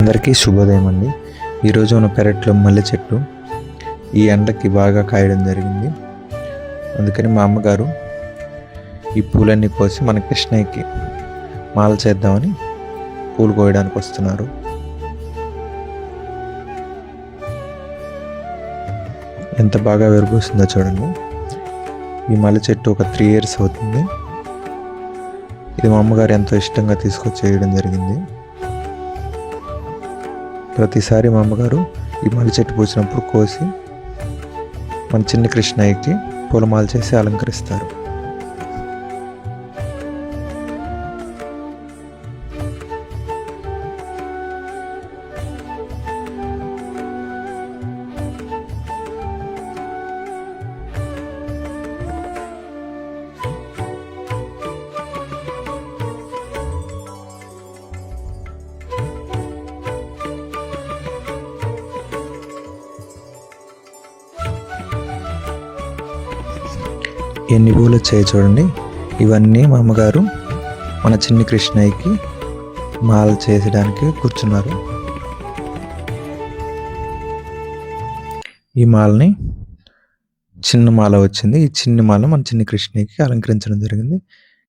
అందరికీ శుభోదయం అండి. ఈరోజు మన పెరట్లో మల్లె చెట్టు ఈ ఎండకి బాగా కాయడం జరిగింది. అందుకని మా అమ్మగారు ఈ పూలన్నీ కోసి మన కృష్ణయ్యకి మాల చేద్దామని పూలు కోయడానికి వస్తున్నారు. ఎంత బాగా విరబూస్తుందో చూడండి. ఈ మల్లె చెట్టు ఒక 3 years అవుతుంది. ఇది మా అమ్మగారు ఎంతో ఇష్టంగా తీసుకొచ్చి వేయడం జరిగింది. ప్రతిసారి మా అమ్మగారు ఈ మల్లె చెట్టు పూసినప్పుడు కోసి మన చిన్న కృష్ణయ్యకి పూలమాల చేసి అలంకరిస్తారు. ఎన్ని పూలు వచ్చాయి చూడండి. ఇవన్నీ మా అమ్మగారు మన చిన్ని కృష్ణయ్యకి మాల చేసడానికి కూర్చున్నారు. ఈ మాలని చిన్న మాల వచ్చింది. ఈ చిన్న మాల మన చిన్ని కృష్ణయ్యకి అలంకరించడం జరిగింది.